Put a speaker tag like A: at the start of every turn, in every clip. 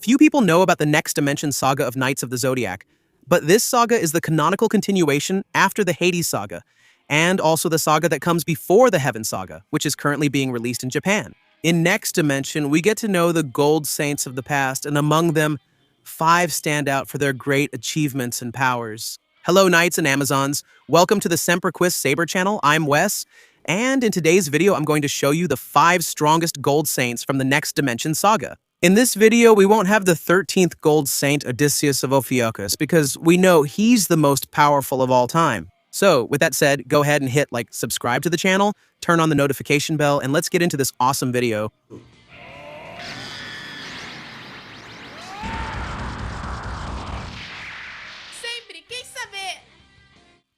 A: Few people know about the Next Dimension saga of Knights of the Zodiac, but this saga is the canonical continuation after the Hades saga, and also the saga that comes before the Heaven saga, which is currently being released in Japan. In Next Dimension, we get to know the gold saints of the past, and among them, 5 stand out for their great achievements and powers. Hello, Knights and Amazons. Welcome to the Semperquist Saber channel. I'm Wes, and in today's video, I'm going to show you the 5 strongest gold saints from the Next Dimension saga. In this video, we won't have the 13th gold saint Odysseus of Ophiuchus because we know he's the most powerful of all time. So, with that said, go ahead and hit subscribe to the channel, turn on the notification bell, and let's get into this awesome video.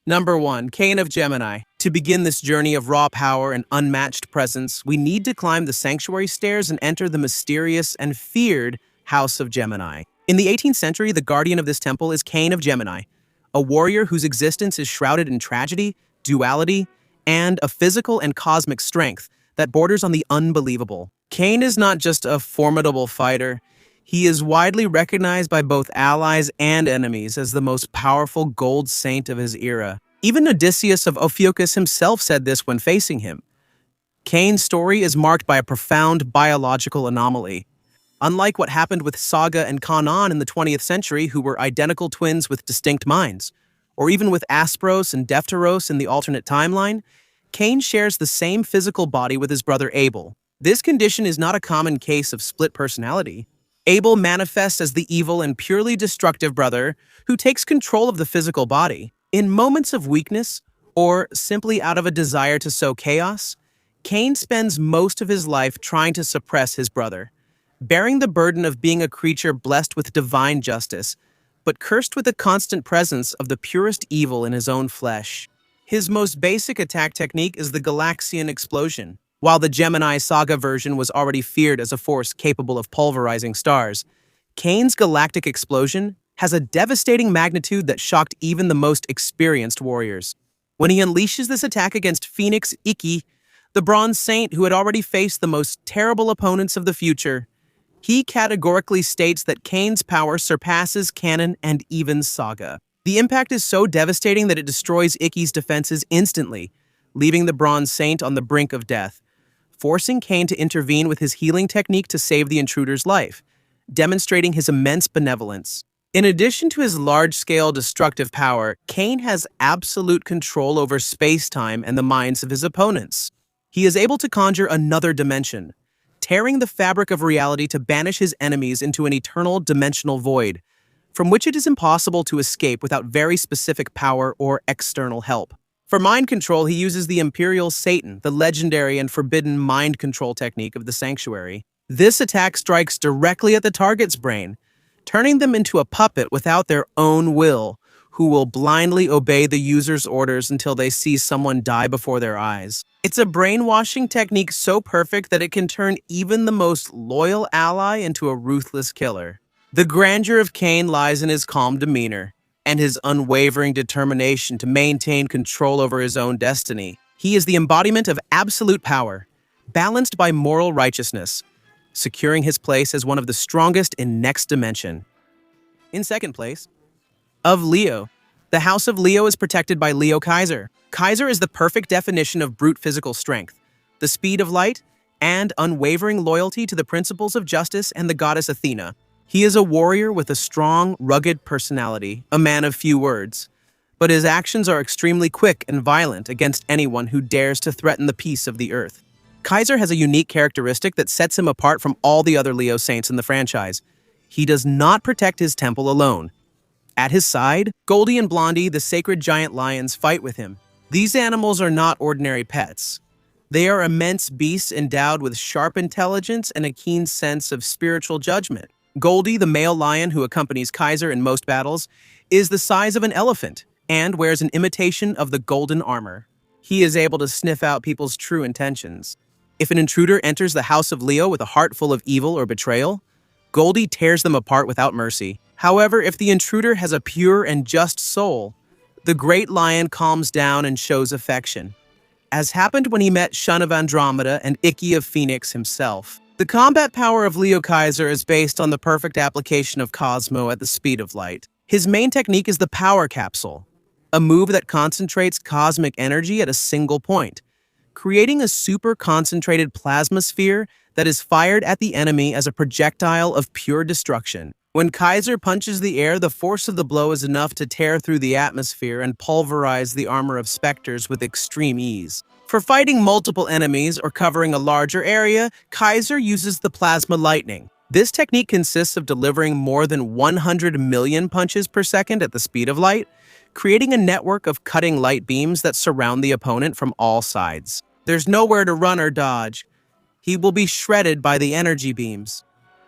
A: Number 1. Cain of Gemini. To begin this journey of raw power and unmatched presence, we need to climb the sanctuary stairs and enter the mysterious and feared House of Gemini. In the 18th century, the guardian of this temple is Cain of Gemini, a warrior whose existence is shrouded in tragedy, duality, and a physical and cosmic strength that borders on the unbelievable. Cain is not just a formidable fighter. He is widely recognized by both allies and enemies as the most powerful gold saint of his era. Even Odysseus of Ophiuchus himself said this when facing him. Cain's story is marked by a profound biological anomaly. Unlike what happened with Saga and Canaan in the 20th century, who were identical twins with distinct minds, or even with Aspros and Defteros in the alternate timeline, Cain shares the same physical body with his brother Abel. This condition is not a common case of split personality. Abel manifests as the evil and purely destructive brother who takes control of the physical body. In moments of weakness, or simply out of a desire to sow chaos, Cain spends most of his life trying to suppress his brother, bearing the burden of being a creature blessed with divine justice, but cursed with the constant presence of the purest evil in his own flesh. His most basic attack technique is the Galaxian explosion. While the Gemini saga version was already feared as a force capable of pulverizing stars, Cain's galactic explosion has a devastating magnitude that shocked even the most experienced warriors. When he unleashes this attack against Phoenix Ikki, the Bronze Saint who had already faced the most terrible opponents of the future, he categorically states that Cain's power surpasses canon and even saga. The impact is so devastating that it destroys Ikki's defenses instantly, leaving the Bronze Saint on the brink of death, forcing Cain to intervene with his healing technique to save the intruder's life, demonstrating his immense benevolence. In addition to his large-scale destructive power, Cain has absolute control over space-time and the minds of his opponents. He is able to conjure another dimension, tearing the fabric of reality to banish his enemies into an eternal dimensional void, from which it is impossible to escape without very specific power or external help. For mind control, he uses the Imperial Satan, the legendary and forbidden mind control technique of the Sanctuary. This attack strikes directly at the target's brain, turning them into a puppet without their own will, who will blindly obey the user's orders until they see someone die before their eyes. It's a brainwashing technique so perfect that it can turn even the most loyal ally into a ruthless killer. The grandeur of Cain lies in his calm demeanor and his unwavering determination to maintain control over his own destiny. He is the embodiment of absolute power, balanced by moral righteousness, securing his place as one of the strongest in Next Dimension. In second place, of Leo. The House of Leo is protected by Leo Kaiser. Kaiser is the perfect definition of brute physical strength, the speed of light, and unwavering loyalty to the principles of justice and the goddess Athena. He is a warrior with a strong, rugged personality, a man of few words, but his actions are extremely quick and violent against anyone who dares to threaten the peace of the earth. Kaiser has a unique characteristic that sets him apart from all the other Leo saints in the franchise. He does not protect his temple alone. At his side, Goldie and Blondie, the sacred giant lions, fight with him. These animals are not ordinary pets. They are immense beasts endowed with sharp intelligence and a keen sense of spiritual judgment. Goldie, the male lion who accompanies Kaiser in most battles, is the size of an elephant and wears an imitation of the golden armor. He is able to sniff out people's true intentions. If an intruder enters the House of Leo with a heart full of evil or betrayal, Goldie tears them apart without mercy. However, if the intruder has a pure and just soul, the great lion calms down and shows affection, as happened when he met Shun of Andromeda and Ikki of Phoenix himself. The combat power of Leo Kaiser is based on the perfect application of Cosmo at the speed of light. His main technique is the power capsule, a move that concentrates cosmic energy at a single point, creating a super concentrated plasma sphere that is fired at the enemy as a projectile of pure destruction. When Kaiser punches the air, the force of the blow is enough to tear through the atmosphere and pulverize the armor of specters with extreme ease. For fighting multiple enemies or covering a larger area, Kaiser uses the plasma lightning. This technique consists of delivering more than 100 million punches per second at the speed of light, creating a network of cutting light beams that surround the opponent from all sides. There's nowhere to run or dodge. He will be shredded by the energy beams.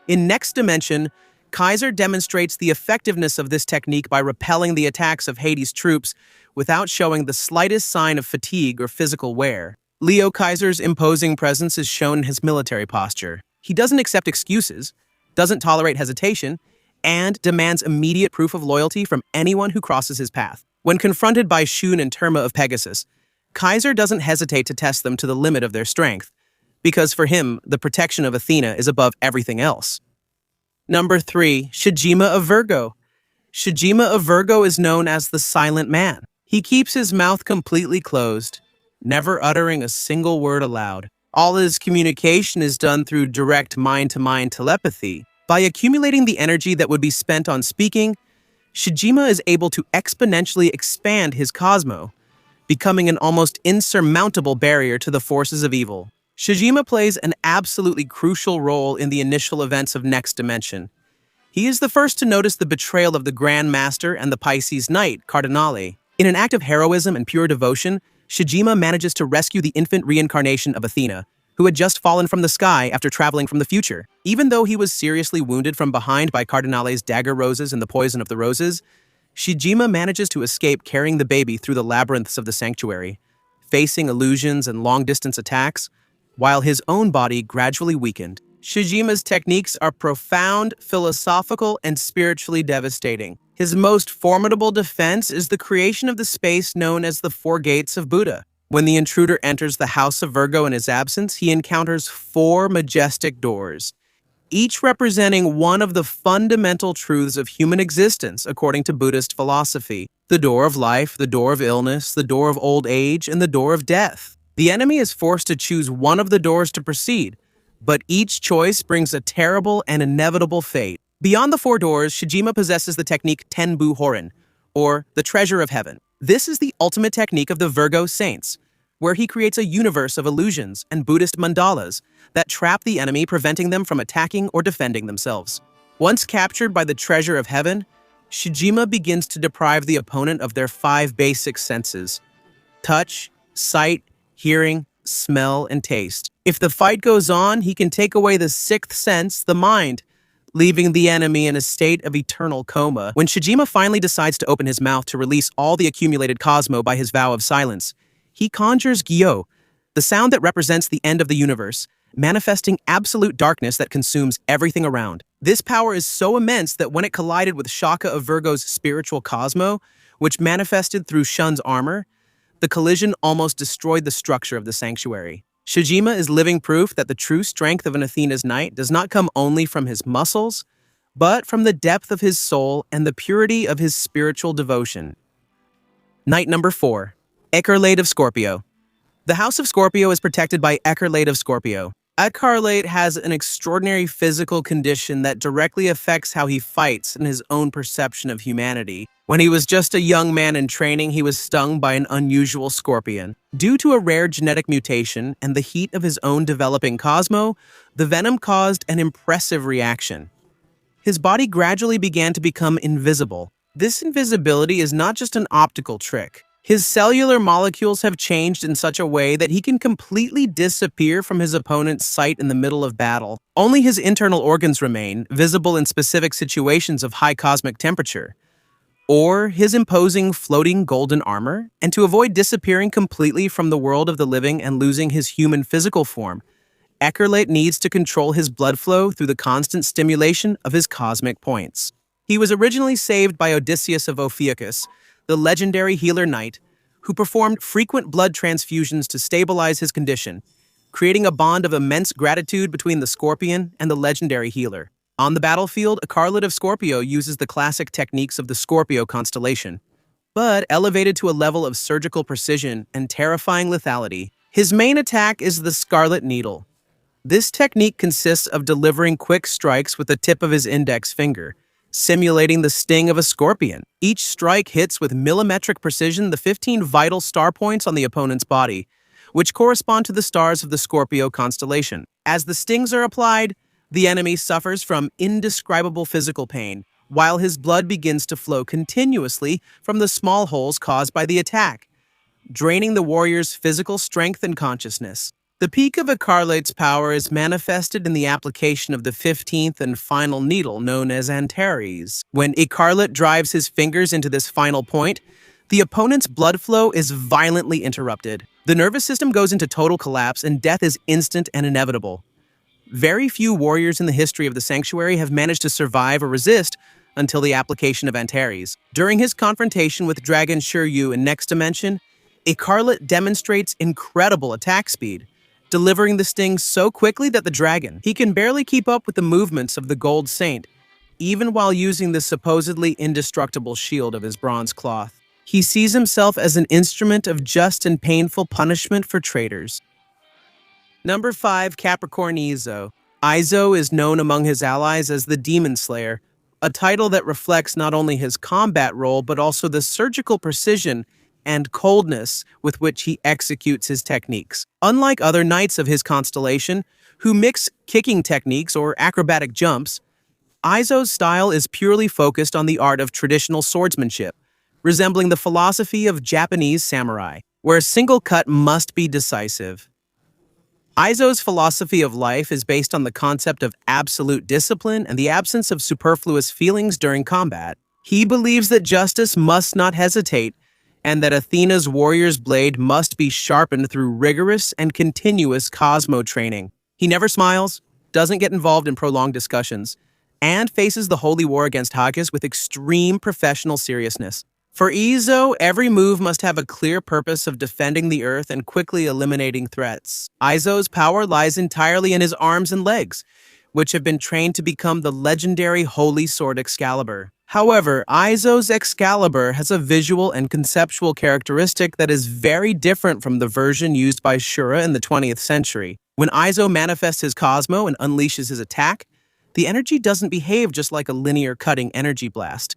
A: In Next Dimension, Kaiser demonstrates the effectiveness of this technique by repelling the attacks of Hades' troops without showing the slightest sign of fatigue or physical wear. Leo Kaiser's imposing presence is shown in his military posture. He doesn't accept excuses, doesn't tolerate hesitation, and demands immediate proof of loyalty from anyone who crosses his path. When confronted by Shun and Terma of Pegasus, Kaiser doesn't hesitate to test them to the limit of their strength, because for him, the protection of Athena is above everything else. Number 3. Shijima of Virgo. Shijima of Virgo is known as the Silent Man. He keeps his mouth completely closed, never uttering a single word aloud. All his communication is done through direct mind-to-mind telepathy. By accumulating the energy that would be spent on speaking, Shijima is able to exponentially expand his cosmo, becoming an almost insurmountable barrier to the forces of evil. Shijima plays an absolutely crucial role in the initial events of Next Dimension. He is the first to notice the betrayal of the Grand Master and the Pisces Knight, Cardinale. In an act of heroism and pure devotion, Shijima manages to rescue the infant reincarnation of Athena, who had just fallen from the sky after traveling from the future. Even though he was seriously wounded from behind by Cardinale's dagger roses and the poison of the roses, Shijima manages to escape carrying the baby through the labyrinths of the sanctuary, facing illusions and long-distance attacks, while his own body gradually weakened. Shijima's techniques are profound, philosophical, and spiritually devastating. His most formidable defense is the creation of the space known as the Four Gates of Buddha. When the intruder enters the House of Virgo in his absence, he encounters 4 majestic doors, each representing one of the fundamental truths of human existence according to Buddhist philosophy: the door of life, the door of illness, the door of old age, and the door of death. The enemy is forced to choose one of the doors to proceed, but each choice brings a terrible and inevitable fate. Beyond the 4 doors, Shijima possesses the technique Tenbu Horin, or the Treasure of Heaven. This is the ultimate technique of the Virgo Saints, where he creates a universe of illusions and Buddhist mandalas that trap the enemy, preventing them from attacking or defending themselves. Once captured by the Treasure of Heaven, Shijima begins to deprive the opponent of their 5 basic senses: touch, sight, hearing, smell, and taste. If the fight goes on, he can take away the 6th sense, the mind, leaving the enemy in a state of eternal coma. When Shijima finally decides to open his mouth to release all the accumulated cosmo by his vow of silence, he conjures Gyo, the sound that represents the end of the universe, manifesting absolute darkness that consumes everything around. This power is so immense that when it collided with Shaka of Virgo's spiritual cosmo, which manifested through Shun's armor, the collision almost destroyed the structure of the sanctuary. Shijima is living proof that the true strength of an Athena's knight does not come only from his muscles, but from the depth of his soul and the purity of his spiritual devotion. Knight number 4. Ecarlate of Scorpio. The House of Scorpio is protected by Ecarlate of Scorpio. Ecarlate has an extraordinary physical condition that directly affects how he fights and his own perception of humanity. When he was just a young man in training, he was stung by an unusual scorpion. Due to a rare genetic mutation and the heat of his own developing cosmo, the venom caused an impressive reaction. His body gradually began to become invisible. This invisibility is not just an optical trick. His cellular molecules have changed in such a way that he can completely disappear from his opponent's sight in the middle of battle. Only his internal organs remain, visible in specific situations of high cosmic temperature, or his imposing floating golden armor. And to avoid disappearing completely from the world of the living and losing his human physical form, Ecarlate needs to control his blood flow through the constant stimulation of his cosmic points. He was originally saved by Odysseus of Ophiuchus, the legendary healer knight, who performed frequent blood transfusions to stabilize his condition. creating a bond of immense gratitude between the Scorpion and the legendary healer. On the battlefield, Ecarlate of Scorpio uses the classic techniques of the Scorpio constellation, but elevated to a level of surgical precision and terrifying lethality. His main attack is the Scarlet Needle. This technique consists of delivering quick strikes with the tip of his index finger, simulating the sting of a scorpion. Each strike hits with millimetric precision the 15 vital star points on the opponent's body, which correspond to the stars of the Scorpio constellation. As the stings are applied, the enemy suffers from indescribable physical pain, while his blood begins to flow continuously from the small holes caused by the attack, draining the warrior's physical strength and consciousness. The peak of Ecarlate's power is manifested in the application of the 15th and final needle, known as Antares. When Ecarlate drives his fingers into this final point, the opponent's blood flow is violently interrupted. The nervous system goes into total collapse, and death is instant and inevitable. Very few warriors in the history of the Sanctuary have managed to survive or resist until the application of Antares. During his confrontation with Dragon Shiryu in Next Dimension, Ecarlate demonstrates incredible attack speed, delivering the sting so quickly that the dragon, he can barely keep up with the movements of the Gold Saint, even while using the supposedly indestructible shield of his bronze cloth. He sees himself as an instrument of just and painful punishment for traitors. Number 5. Capricorn Izo. Izo is known among his allies as the Demon Slayer, a title that reflects not only his combat role but also the surgical precision and coldness with which he executes his techniques. Unlike other knights of his constellation, who mix kicking techniques or acrobatic jumps, Izo's style is purely focused on the art of traditional swordsmanship, resembling the philosophy of Japanese samurai, where a single cut must be decisive. Izo's philosophy of life is based on the concept of absolute discipline and the absence of superfluous feelings during combat. He believes that justice must not hesitate, and that Athena's warrior's blade must be sharpened through rigorous and continuous Cosmo training. He never smiles, doesn't get involved in prolonged discussions, and faces the holy war against Haggis with extreme professional seriousness. For Izo, every move must have a clear purpose of defending the earth and quickly eliminating threats. Izo's power lies entirely in his arms and legs, which have been trained to become the legendary holy sword Excalibur. However, Izo's Excalibur has a visual and conceptual characteristic that is very different from the version used by Shura in the 20th century. When Izo manifests his Cosmo and unleashes his attack, the energy doesn't behave just like a linear cutting energy blast.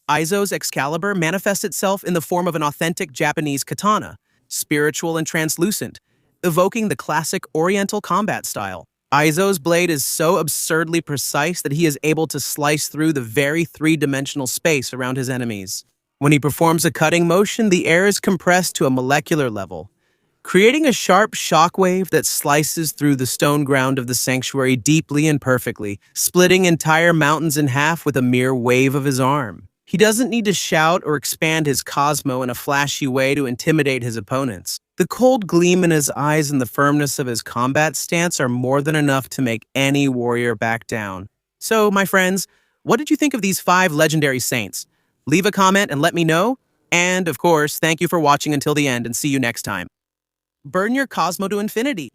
A: Izo's Excalibur manifests itself in the form of an authentic Japanese katana, spiritual and translucent, evoking the classic Oriental combat style. Izo's blade is so absurdly precise that he is able to slice through the very three-dimensional space around his enemies. When he performs a cutting motion, the air is compressed to a molecular level, creating a sharp shockwave that slices through the stone ground of the sanctuary deeply and perfectly, splitting entire mountains in half with a mere wave of his arm. He doesn't need to shout or expand his Cosmo in a flashy way to intimidate his opponents. The cold gleam in his eyes and the firmness of his combat stance are more than enough to make any warrior back down. So, my friends, what did you think of these 5 legendary saints? Leave a comment and let me know. And, of course, thank you for watching until the end, and see you next time. Burn your Cosmo to infinity.